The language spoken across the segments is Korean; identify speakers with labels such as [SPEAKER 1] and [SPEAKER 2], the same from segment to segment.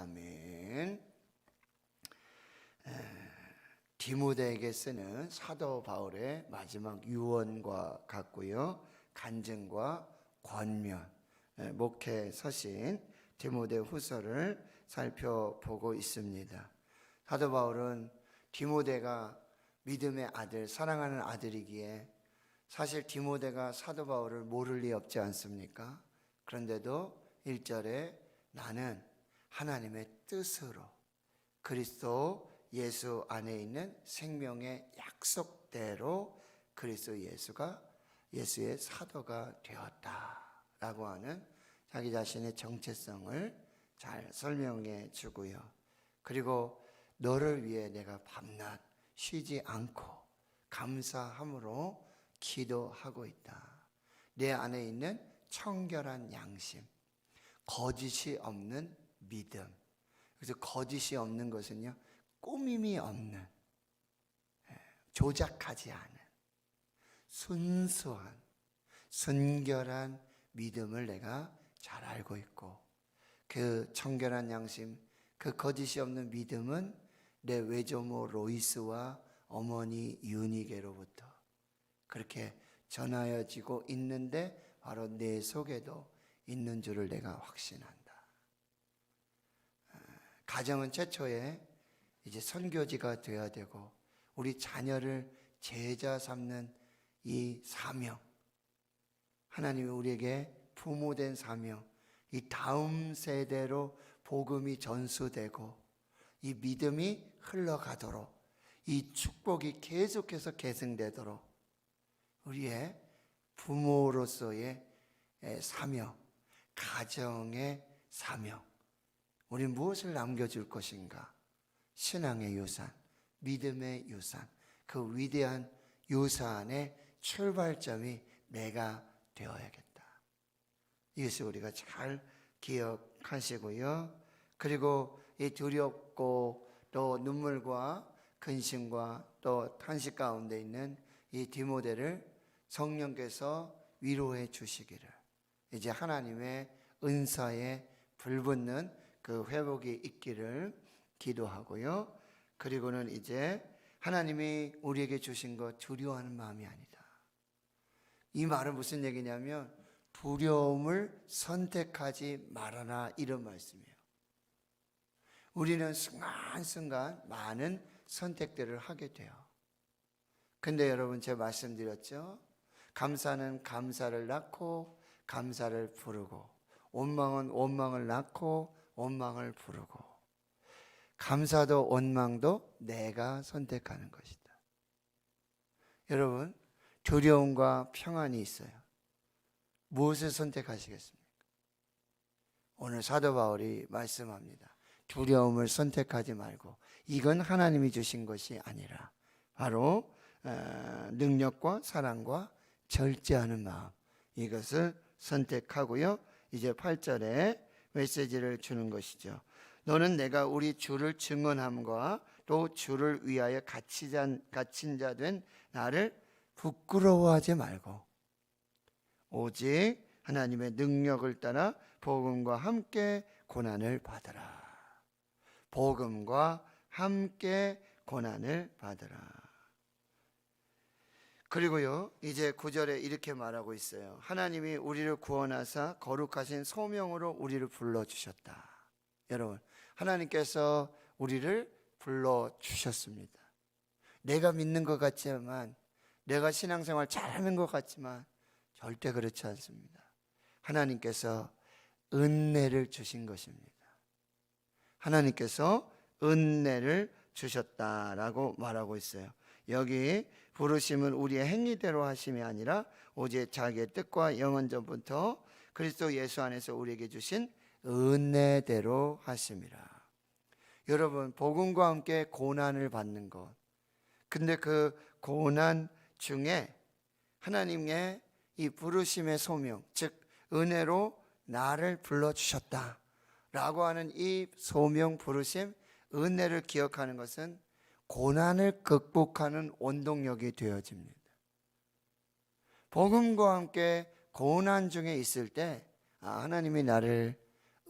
[SPEAKER 1] 아멘. 디모데에게 쓰는 사도 바울의 마지막 유언과 같고요. 간증과 권면, 목회 서신 디모데 후서를 살펴보고 있습니다. 사도 바울은 디모데가 믿음의 아들, 사랑하는 아들이기에 사실 디모데가 사도 바울을 모를 리 없지 않습니까? 그런데도 1절에 나는 하나님의 뜻으로 그리스도 예수 안에 있는 생명의 약속대로 그리스도 예수의 사도가 되었다라고 하는 자기 자신의 정체성을 잘 설명해 주고요. 그리고 너를 위해 내가 밤낮 쉬지 않고 감사함으로 기도하고 있다. 내 안에 있는 청결한 양심, 거짓이 없는 믿음. 그래서 거짓이 없는 것은요, 꾸밈이 없는, 조작하지 않은 순수한, 순결한 믿음을 내가 잘 알고 있고, 그 청결한 양심, 그 거짓이 없는 믿음은 내 외조모 로이스와 어머니 유니게로부터 그렇게 전하여지고 있는데 바로 내 속에도 있는 줄을 내가 확신한다. 가정은 최초에 이제 선교지가 되어야 되고 우리 자녀를 제자 삼는 이 사명, 하나님이 우리에게 부모된 사명, 이 다음 세대로 복음이 전수되고 이 믿음이 흘러가도록 이 축복이 계속해서 계승되도록 우리의 부모로서의 사명, 가정의 사명, 우리 무엇을 남겨줄 것인가? 신앙의 유산, 믿음의 유산, 그 위대한 유산의 출발점이 내가 되어야겠다. 이것을 우리가 잘 기억하시고요. 그리고 이 두렵고 또 눈물과 근심과 또 탄식 가운데 있는 이 디모데를 성령께서 위로해 주시기를, 이제 하나님의 은사에 불붙는 그 회복이 있기를 기도하고요. 그리고는 이제 하나님이 우리에게 주신 것 두려워하는 마음이 아니다. 이 말은 무슨 얘기냐면 두려움을 선택하지 말아라, 이런 말씀이에요. 우리는 순간순간 많은 선택들을 하게 돼요. 근데 여러분, 제가 말씀드렸죠? 감사는 감사를 낳고 감사를 부르고, 원망은 원망을 낳고 원망을 부르고, 감사도 원망도 내가 선택하는 것이다. 여러분, 두려움과 평안이 있어요. 무엇을 선택하시겠습니까? 오늘 사도 바울이 말씀합니다. 두려움을 선택하지 말고, 이건 하나님이 주신 것이 아니라 바로 능력과 사랑과 절제하는 마음, 이것을 선택하고요. 이제 8절에 메시지를 주는 것이죠. 너는 내가 우리 주를 증언함과 또 주를 위하여 갇힌 자 된 나를 부끄러워하지 말고 오직 하나님의 능력을 따라 복음과 함께 고난을 받으라. 복음과 함께 고난을 받으라. 그리고요, 이제 9절에 이렇게 말하고 있어요. 하나님이 우리를 구원하사 거룩하신 소명으로 우리를 불러주셨다. 여러분, 하나님께서 우리를 불러주셨습니다. 내가 믿는 것 같지만, 내가 신앙생활 잘하는 것 같지만 절대 그렇지 않습니다. 하나님께서 은혜를 주신 것입니다. 하나님께서 은혜를 주셨다라고 말하고 있어요. 여기 부르심은 우리의 행위대로 하심이 아니라 오직 자기의 뜻과 영원전부터 그리스도 예수 안에서 우리에게 주신 은혜대로 하심이라. 여러분, 복음과 함께 고난을 받는 것, 근데 그 고난 중에 하나님의 이 부르심의 소명, 즉 은혜로 나를 불러주셨다 라고 하는 이 소명, 부르심, 은혜를 기억하는 것은 고난을 극복하는 원동력이 되어집니다. 복음과 함께 고난 중에 있을 때 하나님이 나를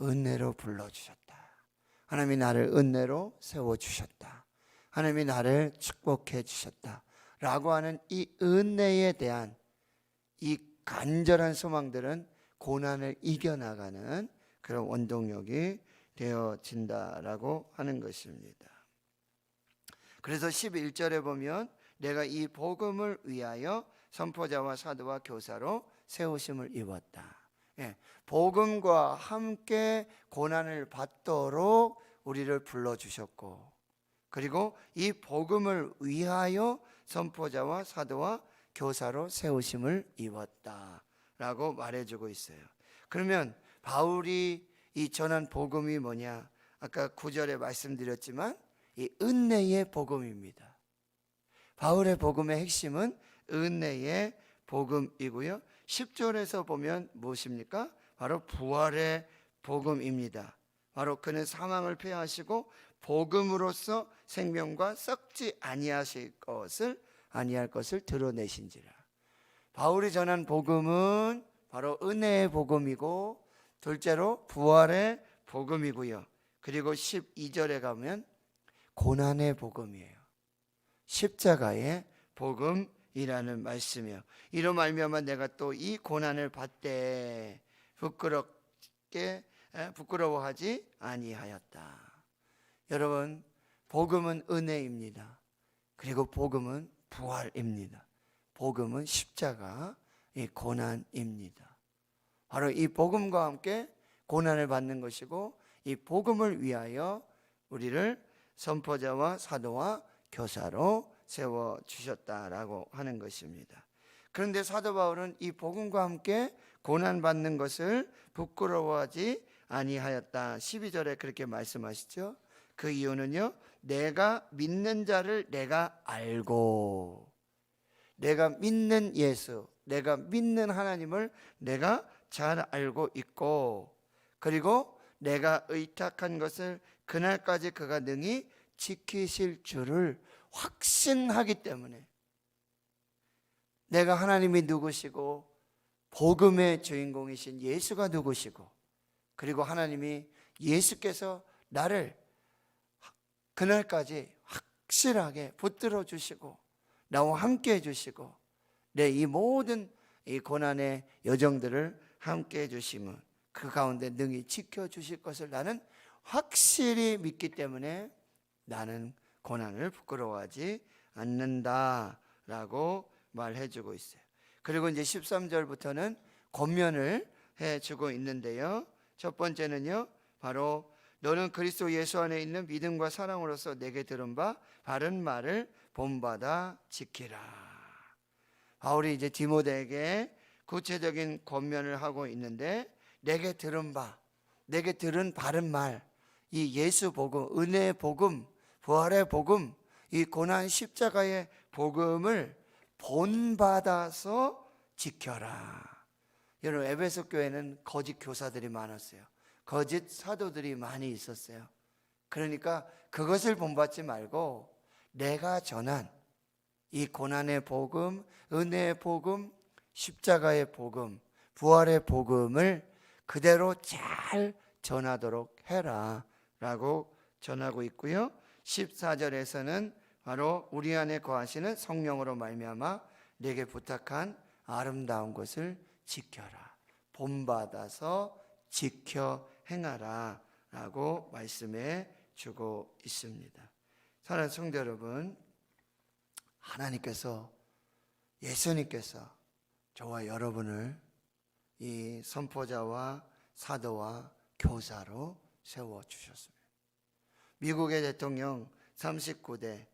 [SPEAKER 1] 은혜로 불러주셨다, 하나님이 나를 은혜로 세워주셨다. 하나님이 나를 축복해 주셨다. 라고 하는 이 은혜에 대한 이 간절한 소망들은 고난을 이겨나가는 그런 원동력이 되어진다라고 하는 것입니다. 그래서 11절에 보면 내가 이 복음을 위하여 선포자와 사도와 교사로 세우심을 입었다. 예, 복음과 함께 고난을 받도록 우리를 불러주셨고, 그리고 이 복음을 위하여 선포자와 사도와 교사로 세우심을 입었다라고 말해주고 있어요. 그러면 바울이 이 전한 복음이 뭐냐? 아까 9절에 말씀드렸지만 이 은혜의 복음입니다. 바울의 복음의 핵심은 은혜의 복음이고요. 10절에서 보면 무엇입니까? 바로 부활의 복음입니다. 바로 그는 사망을 패하시고 복음으로써 생명과 썩지 아니할 것을 드러내신지라. 바울이 전한 복음은 바로 은혜의 복음이고, 둘째로 부활의 복음이고요. 그리고 12절에 가면 고난의 복음이에요. 십자가의 복음이라는 말씀이에요. 이로 말미암아 내가 또 이 고난을 받되 부끄러워하지 아니하였다. 여러분, 복음은 은혜입니다. 그리고 복음은 부활입니다. 복음은 십자가, 이 고난입니다. 바로 이 복음과 함께 고난을 받는 것이고, 이 복음을 위하여 우리를 선포자와 사도와 교사로 세워주셨다라고 하는 것입니다. 그런데 사도 바울은 이 복음과 함께 고난받는 것을 부끄러워하지 아니하였다. 12절에 그렇게 말씀하시죠. 그 이유는요, 내가 믿는 자를 내가 알고, 내가 믿는 예수, 내가 믿는 하나님을 내가 잘 알고 있고, 그리고 내가 의탁한 것을 그날까지 그가 능히 지키실 줄을 확신하기 때문에, 내가 하나님이 누구시고 복음의 주인공이신 예수가 누구시고, 그리고 하나님이 예수께서 나를 그날까지 확실하게 붙들어 주시고 나와 함께 해주시고 내 이 모든 이 고난의 여정들을 함께 해주시면 그 가운데 능히 지켜주실 것을 나는 확실히 믿기 때문에 나는 고난을 부끄러워하지 않는다라고 말해주고 있어요. 그리고 이제 13절부터는 권면을 해주고 있는데요, 첫 번째는요, 바로 너는 그리스도 예수 안에 있는 믿음과 사랑으로서 내게 들은 바 바른 말을 본받아 지키라. 바울이 이제 디모데에게 구체적인 권면을 하고 있는데, 내게 들은 바, 내게 들은 바른 말, 이 예수 복음, 은혜의 복음, 부활의 복음, 이 고난 십자가의 복음을 본받아서 지켜라. 여러분, 에베소 교회는 거짓 교사들이 많았어요. 거짓 사도들이 많이 있었어요. 그러니까 그것을 본받지 말고 내가 전한 이 고난의 복음, 은혜의 복음, 십자가의 복음, 부활의 복음을 그대로 잘 전하도록 해라 라고 전하고 있고요. 14절에서는 바로 우리 안에 거하시는 성령으로 말미암아 내게 부탁한 아름다운 것을 지켜라, 본받아서 지켜 행하라 라고 말씀해 주고 있습니다. 사랑하는 성도 여러분, 하나님께서, 예수님께서 저와 여러분을 이 선포자와 사도와 교사로 세워주셨습니다. 미국의 대통령 39대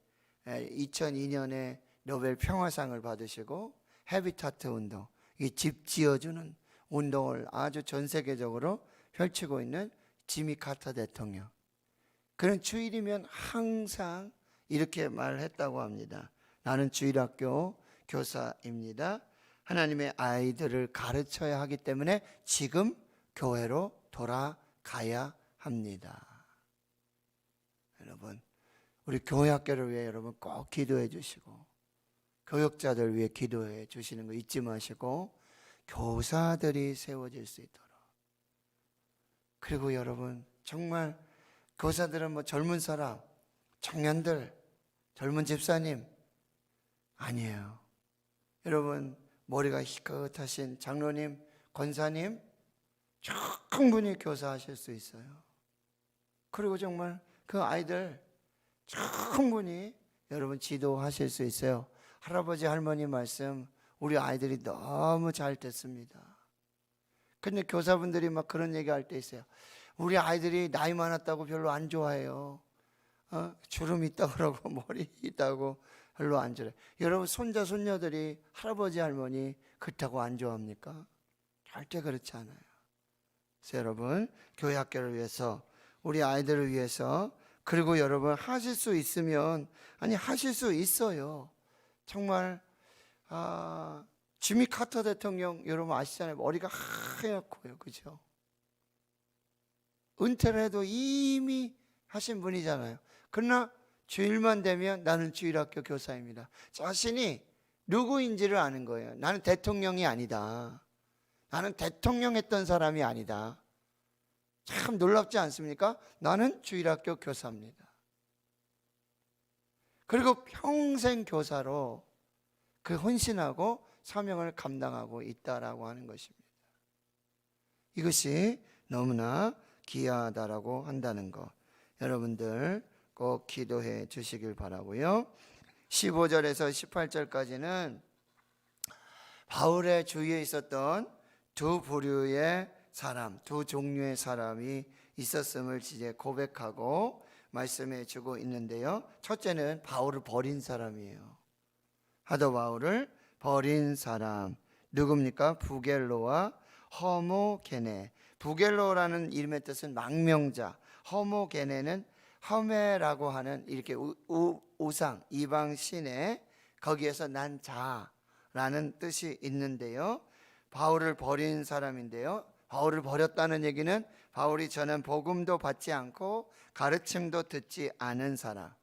[SPEAKER 1] 2002년에 노벨 평화상을 받으시고 해비타트 운동, 이 집 지어주는 운동을 아주 전 세계적으로 펼치고 있는 지미 카터 대통령, 그는 주일이면 항상 이렇게 말했다고 합니다. 나는 주일학교 교사입니다. 하나님의 아이들을 가르쳐야 하기 때문에 지금 교회로 돌아가야 합니다. 여러분, 우리 교회 학교를 위해 여러분 꼭 기도해 주시고, 교육자들 위해 기도해 주시는 거 잊지 마시고, 교사들이 세워질 수 있도록, 그리고 여러분 정말 교사들은 뭐 젊은 사람, 청년들, 젊은 집사님 아니에요. 여러분 머리가 희끗하신 장로님, 권사님 충분히 교사하실 수 있어요. 그리고 정말 그 아이들 충분히 여러분 지도하실 수 있어요. 할아버지 할머니 말씀 우리 아이들이 너무 잘 듣습니다. 근데 교사분들이 막 그런 얘기할 때 있어요. 우리 아이들이 나이 많았다고 별로 안 좋아해요. 주름 있다고 그러고 머리 있다고 별로 안 좋아해요. 여러분 손자 손녀들이 할아버지 할머니 그렇다고 안 좋아합니까? 절대 그렇지 않아요. 그래서 여러분 교회 학교를 위해서 우리 아이들을 위해서 그리고 여러분 하실 수 있으면 아니 하실 수 있어요. 정말 지미 카터 대통령 여러분 아시잖아요. 머리가 하얗고요. 그죠? 은퇴를 해도 이미 하신 분이잖아요. 그러나 주일만 되면 나는 주일학교 교사입니다. 자신이 누구인지를 아는 거예요. 나는 대통령이 아니다. 나는 대통령 했던 사람이 아니다. 참 놀랍지 않습니까? 나는 주일학교 교사입니다. 그리고 평생 교사로 그 헌신하고 사명을 감당하고 있다라고 하는 것입니다. 이것이 너무나 귀하다라고 한다는 것 여러분들 꼭 기도해 주시길 바라고요. 15절에서 18절까지는 바울의 주위에 있었던 두 부류의 사람, 두 종류의 사람이 있었음을 이제 고백하고 말씀해 주고 있는데요. 첫째는 바울을 버린 사람이에요. 사도 바울을 버린 사람 누굽니까? 부겔로와 허모게네. 부겔로라는 이름의 뜻은 망명자, 허모게네는 허메라고 하는 이렇게 우상, 이방 신의 거기에서 난 자라는 뜻이 있는데요. 바울을 버린 사람인데요. 바울을 버렸다는 얘기는 바울이 전한 복음도 받지 않고 가르침도 듣지 않은 사람,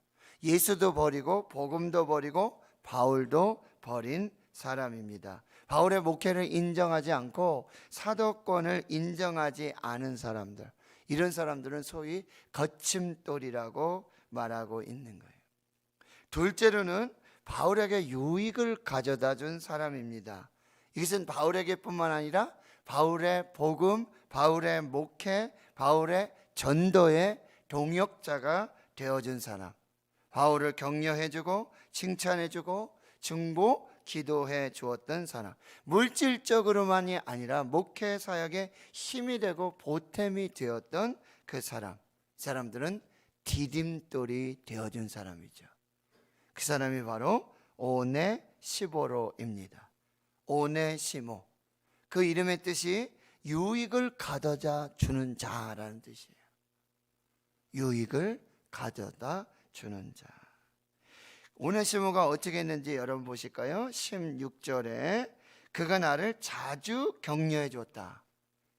[SPEAKER 1] 예수도 버리고 복음도 버리고 바울도 버린 사람입니다. 바울의 목회를 인정하지 않고 사도권을 인정하지 않은 사람들, 이런 사람들은 소위 거침돌이라고 말하고 있는 거예요. 둘째로는 바울에게 유익을 가져다 준 사람입니다. 이것은 바울에게뿐만 아니라 바울의 복음, 바울의 목회, 바울의 전도의 동역자가 되어준 사람, 바울을 격려해주고 칭찬해주고 증보, 기도해 주었던 사람, 물질적으로만이 아니라 목회 사역에 힘이 되고 보탬이 되었던 그 사람, 사람들은 디딤돌이 되어준 사람이죠. 그 사람이 바로 오네시모로입니다. 오네시모, 그 이름의 뜻이 유익을 가져다 주는 자라는 뜻이에요. 유익을 가져다 주는 자. 오네시모가 어떻게 했는지 여러분 보실까요? 16절에 그가 나를 자주 격려해 주었다.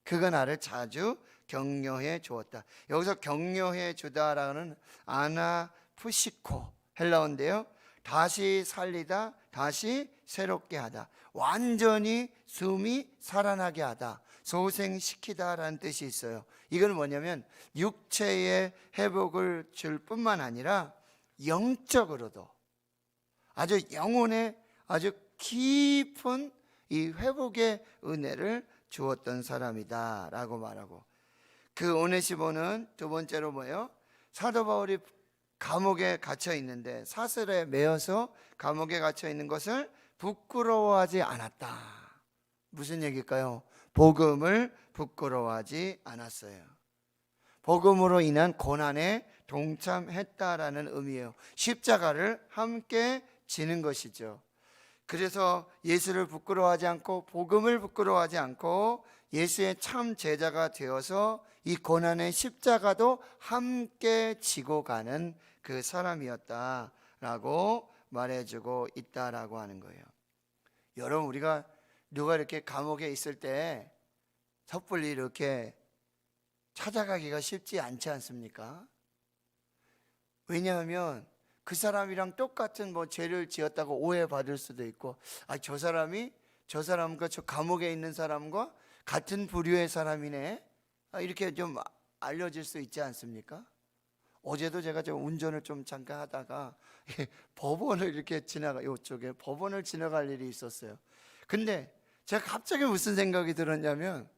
[SPEAKER 1] 그가 나를 자주 격려해 주었다. 여기서 격려해 주다라는 아나푸시코 헬라어인데요. 다시 살리다, 다시 새롭게 하다, 완전히 숨이 살아나게 하다, 소생시키다라는 뜻이 있어요. 이건 뭐냐면 육체의 회복을 줄 뿐만 아니라 영적으로도 아주 영혼의 아주 깊은 이 회복의 은혜를 주었던 사람이다 라고 말하고, 그 오네시모는 두 번째로 뭐예요? 사도 바울이 감옥에 갇혀 있는데, 사슬에 매어서 감옥에 갇혀 있는 것을 부끄러워하지 않았다. 무슨 얘기일까요? 복음을 부끄러워하지 않았어요. 복음으로 인한 고난에 동참했다라는 의미예요. 십자가를 함께 지는 것이죠. 그래서 예수를 부끄러워하지 않고 복음을 부끄러워하지 않고 예수의 참 제자가 되어서 이 고난의 십자가도 함께 지고 가는 그 사람이었다라고 말해주고 있다라고 하는 거예요. 여러분, 우리가 누가 이렇게 감옥에 있을 때 섣불리 이렇게 찾아가기가 쉽지 않지 않습니까? 왜냐하면 그 사람이랑 똑같은 죄를 지었다고 오해받을 수도 있고, 저 사람이 저 사람과 저 감옥에 있는 사람과 같은 부류의 사람이네, 이렇게 좀 알려질 수 있지 않습니까? 어제도 제가 좀 운전을 좀 잠깐 하다가 법원을 이렇게 이쪽에 법원을 지나갈 일이 있었어요. 근데 제가 갑자기 무슨 생각이 들었냐면,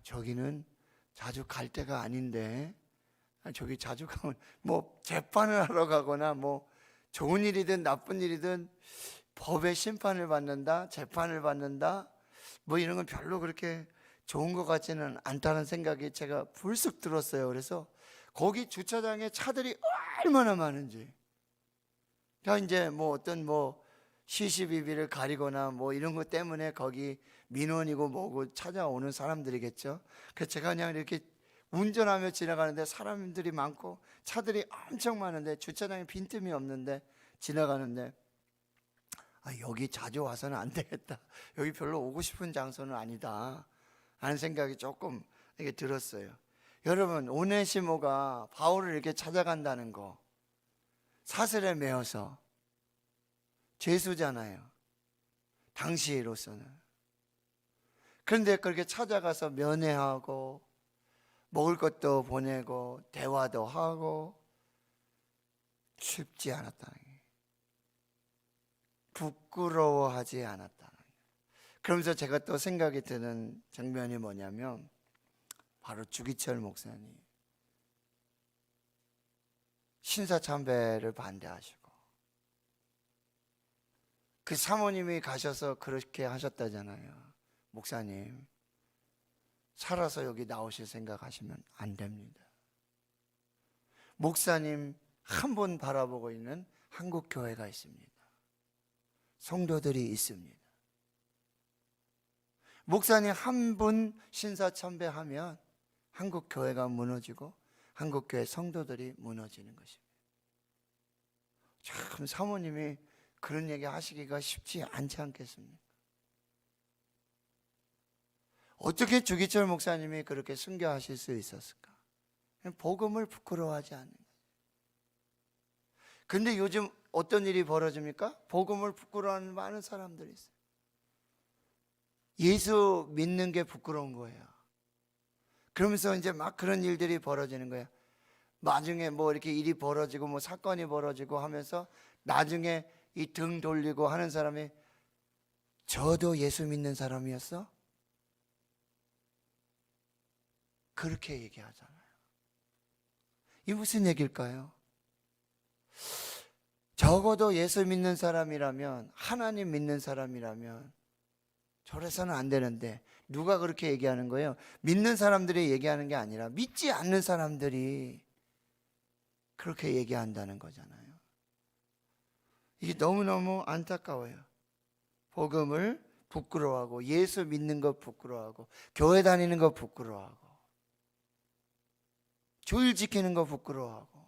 [SPEAKER 1] 저기는 자주 갈 데가 아닌데, 저기 자주 가면 뭐 재판을 하러 가거나 뭐 좋은 일이든 나쁜 일이든 법의 심판을 받는다, 재판을 받는다, 뭐 이런 건 별로 그렇게 좋은 것 같지는 않다는 생각이 제가 불쑥 들었어요. 그래서 거기 주차장에 차들이 얼마나 많은지, 다 이제 뭐 어떤 뭐 시시비비를 가리거나 뭐 이런 것 때문에 거기 민원이고 뭐고 찾아오는 사람들이겠죠. 그래서 제가 그냥 이렇게 운전하며 지나가는데 사람들이 많고 차들이 엄청 많은데 주차장에 빈틈이 없는데 지나가는데, 여기 자주 와서는 안 되겠다, 여기 별로 오고 싶은 장소는 아니다 하는 생각이 조금 이렇게 들었어요. 여러분, 오네시모가 바울을 이렇게 찾아간다는 거, 사슬에 매어서, 죄수잖아요, 당시로서는. 그런데 그렇게 찾아가서 면회하고 먹을 것도 보내고 대화도 하고, 쉽지 않았다는 게, 부끄러워하지 않았다는 게. 그러면서 제가 또 생각이 드는 장면이 뭐냐면, 바로 주기철 목사님, 신사참배를 반대하시고 그 사모님이 가셔서 그렇게 하셨다잖아요. 목사님, 살아서 여기 나오실 생각하시면 안 됩니다. 목사님 한 분 바라보고 있는 한국 교회가 있습니다. 성도들이 있습니다. 목사님 한 분 신사참배하면 한국 교회가 무너지고 한국 교회 성도들이 무너지는 것입니다. 참 사모님이 그런 얘기 하시기가 쉽지 않지 않겠습니까? 어떻게 주기철 목사님이 그렇게 순교하실 수 있었을까? 복음을 부끄러워하지 않는 거예요. 근데 요즘 어떤 일이 벌어집니까? 복음을 부끄러워하는 많은 사람들이 있어요. 예수 믿는 게 부끄러운 거예요. 그러면서 이제 막 그런 일들이 벌어지는 거예요. 나중에 뭐 이렇게 일이 벌어지고 뭐 사건이 벌어지고 하면서 나중에 이 등 돌리고 하는 사람이, 저도 예수 믿는 사람이었어? 그렇게 얘기하잖아요. 이 무슨 얘기일까요? 적어도 예수 믿는 사람이라면, 하나님 믿는 사람이라면 저래서는 안 되는데, 누가 그렇게 얘기하는 거예요? 믿는 사람들이 얘기하는 게 아니라 믿지 않는 사람들이 그렇게 얘기한다는 거잖아요. 이게 너무너무 안타까워요. 복음을 부끄러워하고, 예수 믿는 것 부끄러워하고, 교회 다니는 것 부끄러워하고, 주일 지키는 것 부끄러워하고,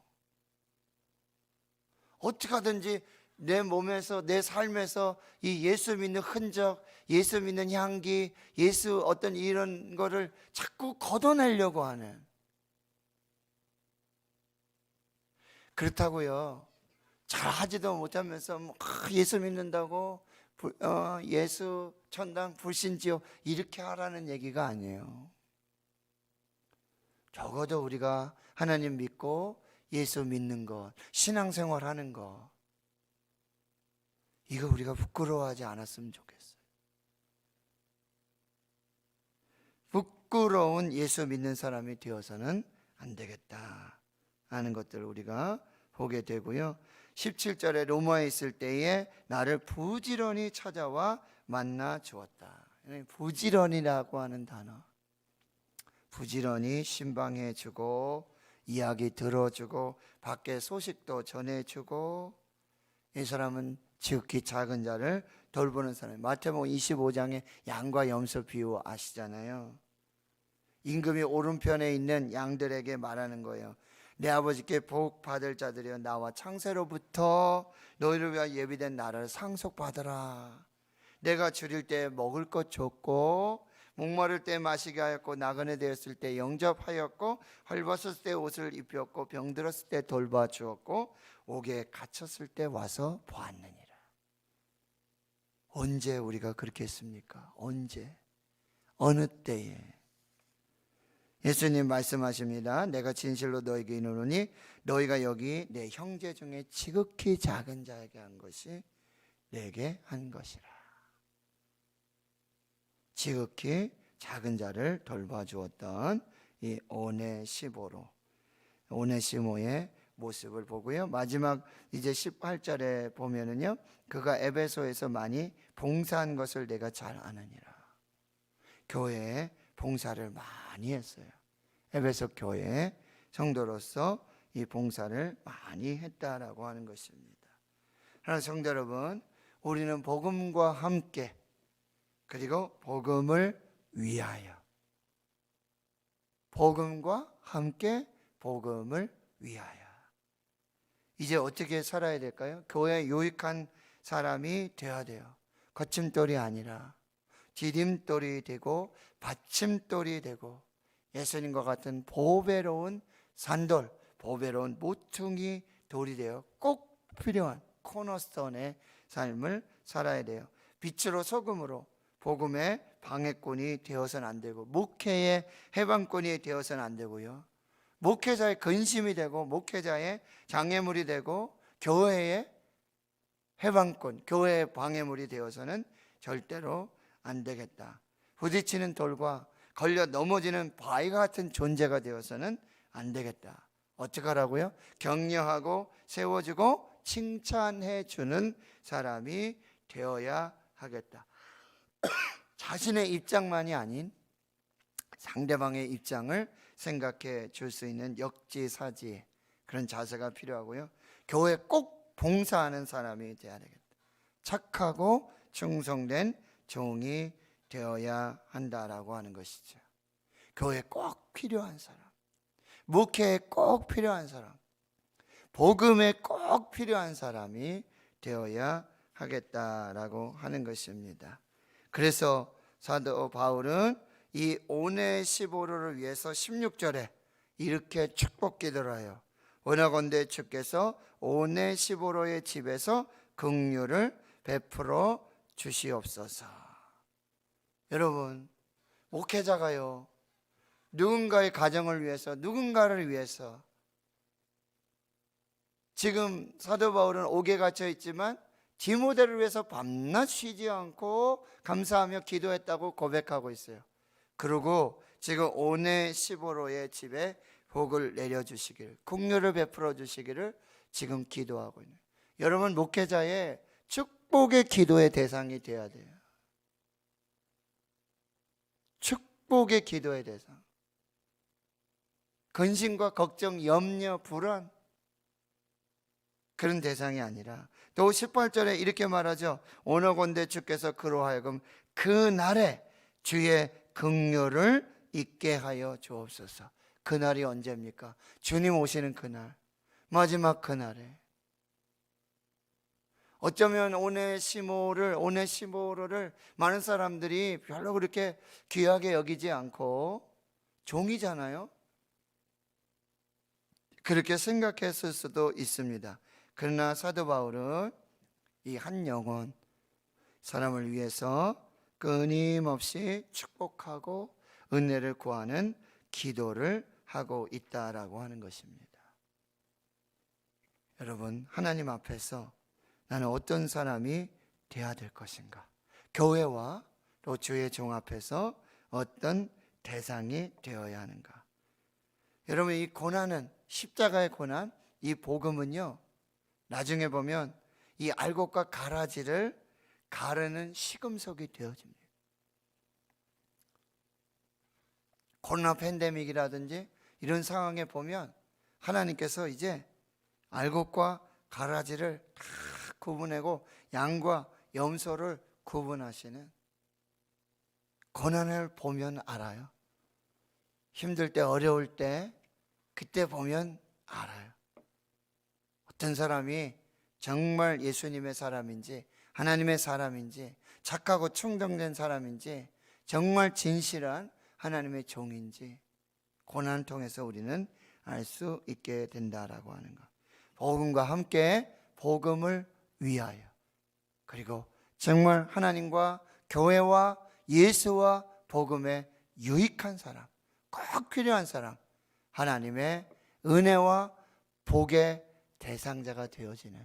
[SPEAKER 1] 어떻게 하든지 내 몸에서, 내 삶에서 이 예수 믿는 흔적, 예수 믿는 향기, 예수 어떤 이런 거를 자꾸 걷어내려고 하는. 그렇다고요, 잘 하지도 못하면서 예수 믿는다고 예수 천당 불신지옥 이렇게 하라는 얘기가 아니에요. 적어도 우리가 하나님 믿고 예수 믿는 것, 신앙생활 하는 것, 이거 우리가 부끄러워하지 않았으면 좋겠어요. 부끄러운 예수 믿는 사람이 되어서는 안 되겠다 하는 것들을 우리가 보게 되고요. 17절에 로마에 있을 때에 나를 부지런히 찾아와 만나 주었다. 부지런이라고 하는 단어, 부지런히 신방해 주고, 이야기 들어주고, 밖에 소식도 전해주고, 이 사람은 지극히 작은 자를 돌보는 사람. 마태복음 25장에 양과 염소 비유 아시잖아요. 임금이 오른편에 있는 양들에게 말하는 거예요. 내 아버지께 복 받을 자들이여, 나와 창세로부터 너희를 위하여 예비된 나라를 상속받으라. 내가 줄일 때 먹을 것 줬고, 목마를 때 마시게 하였고, 나그네 되었을 때 영접하였고, 헐벗었을 때 옷을 입혔고, 병들었을 때 돌봐 주었고, 옥에 갇혔을 때 와서 보았느니라. 언제 우리가 그렇게 했습니까? 언제? 어느 때에? 예수님 말씀하십니다. 내가 진실로 너에게 이르노니 너희가 여기 내 형제 중에 지극히 작은 자에게 한 것이 내게 한 것이라. 지극히 작은 자를 돌봐주었던 이 오네시모의 모습을 보고요. 마지막 이제 18절에 보면은요, 그가 에베소에서 많이 봉사한 것을 내가 잘 아느니라. 교회에 봉사를 많이 했어요. 에베소 교회 성도로서 이 봉사를 많이 했다라고 하는 것입니다. 하나 성도 여러분, 우리는 복음과 함께 그리고 복음을 위하여, 복음과 함께 복음을 위하여. 이제 어떻게 살아야 될까요? 교회에 유익한 사람이 되어야 돼요. 거침돌이 아니라 디딤돌이 되고 받침돌이 되고 예수님과 같은 보배로운 산돌, 보배로운 모퉁이 돌이 되어 꼭 필요한 코너스톤의 삶을 살아야 돼요. 빛으로 소금으로 복음의 방해꾼이 되어서는 안 되고, 목회의 해방꾼이 되어서는 안 되고요, 목회자의 근심이 되고 목회자의 장애물이 되고 교회의 해방꾼, 교회의 방해물이 되어서는 절대로 안 되겠다. 부딪히는 돌과 걸려 넘어지는 바위 같은 존재가 되어서는 안 되겠다. 어떻게 하라고요? 격려하고 세워주고 칭찬해 주는 사람이 되어야 하겠다. 자신의 입장만이 아닌 상대방의 입장을 생각해 줄 수 있는 역지사지, 그런 자세가 필요하고요. 교회에 꼭 봉사하는 사람이 되어야 되겠다. 착하고 충성된 종이 되어야 한다라고 하는 것이죠. 교회에 꼭 필요한 사람, 목회에 꼭 필요한 사람, 복음에 꼭 필요한 사람이 되어야 하겠다라고 하는 것입니다. 그래서 사도 바울은 이 오네시보로를 위해서 16절에 이렇게 축복 기도를 해요. 원하건대 주께서 오네시보로의 집에서 긍휼을 베풀어 주시옵소서. 여러분, 목회자가요, 누군가의 가정을 위해서, 누군가를 위해서, 지금 사도 바울은 옥에 갇혀 있지만 디모데를 위해서 밤낮 쉬지 않고 감사하며 기도했다고 고백하고 있어요. 그리고 지금 오네시보로의 집에 복을 내려주시기를, 긍휼을 베풀어 주시기를 지금 기도하고 있는, 여러분 목회자의 축복의 기도의 대상이 되어야 돼요. 축복의 기도의 대상. 근심과 걱정, 염려, 불안, 그런 대상이 아니라, 또 18절에 이렇게 말하죠. 오너건대 주께서 그로 하여금 그 날에 주의 긍휼을 있게 하여 주옵소서. 그날이 언제입니까? 주님 오시는 그날, 마지막 그날에. 어쩌면 오네시모로를 많은 사람들이 별로 그렇게 귀하게 여기지 않고 종이잖아요. 그렇게 생각했을 수도 있습니다. 그러나 사도 바울은 이 한 영혼, 사람을 위해서 끊임없이 축복하고 은혜를 구하는 기도를 하고 있다라고 하는 것입니다. 여러분, 하나님 앞에서 나는 어떤 사람이 되어야 될 것인가? 교회와 또 주의 종 앞에서 어떤 대상이 되어야 하는가? 여러분, 이 고난은, 십자가의 고난, 이 복음은요, 나중에 보면 이 알곡과 가라지를 가르는 시금석이 되어집니다. 코로나 팬데믹이라든지 이런 상황에 보면 하나님께서 이제 알곡과 가라지를 다 구분하고 양과 염소를 구분하시는, 고난을 보면 알아요. 힘들 때, 어려울 때, 그때 보면 알아요. 어떤 사람이 정말 예수님의 사람인지, 하나님의 사람인지, 착하고 충성된 사람인지, 정말 진실한 하나님의 종인지, 고난을 통해서 우리는 알 수 있게 된다라고 하는 것. 복음과 함께 복음을 위하여, 그리고 정말 하나님과 교회와 예수와 복음에 유익한 사람, 꼭 필요한 사람, 하나님의 은혜와 복의 대상자가 되어지는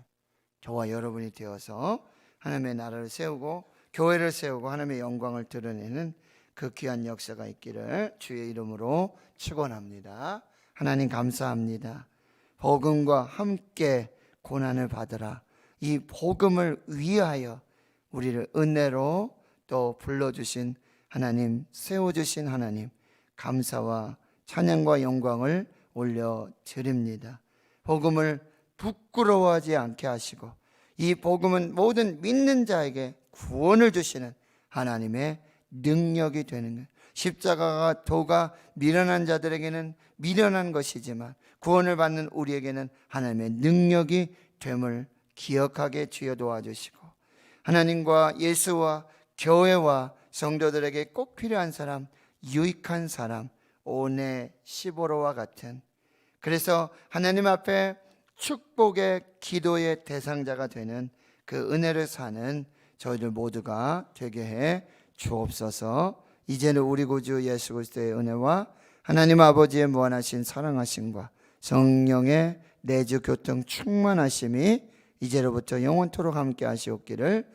[SPEAKER 1] 저와 여러분이 되어서 하나님의 나라를 세우고 교회를 세우고 하나님의 영광을 드러내는 그 귀한 역사가 있기를 주의 이름으로 축원합니다. 하나님 감사합니다. 복음과 함께 고난을 받으라. 이 복음을 위하여 우리를 은혜로 또 불러주신 하나님, 세워주신 하나님, 감사와 찬양과 영광을 올려드립니다. 복음을 부끄러워하지 않게 하시고 이 복음은 모든 믿는 자에게 구원을 주시는 하나님의 능력이 되는 것. 십자가가 도가 미련한 자들에게는 미련한 것이지만 구원을 받는 우리에게는 하나님의 능력이 됨을 기억하게 주여 도와주시고 하나님과 예수와 교회와 성도들에게 꼭 필요한 사람, 유익한 사람, 오네시보로와 같은, 그래서 하나님 앞에 축복의 기도의 대상자가 되는 그 은혜를 사는 저희들 모두가 되게 해 주옵소서. 이제는 우리 구주 예수 그리스도의 은혜와 하나님 아버지의 무한하신 사랑하심과 성령의 내주 교통 충만하심이 이제로부터 영원토록 함께 하시옵기를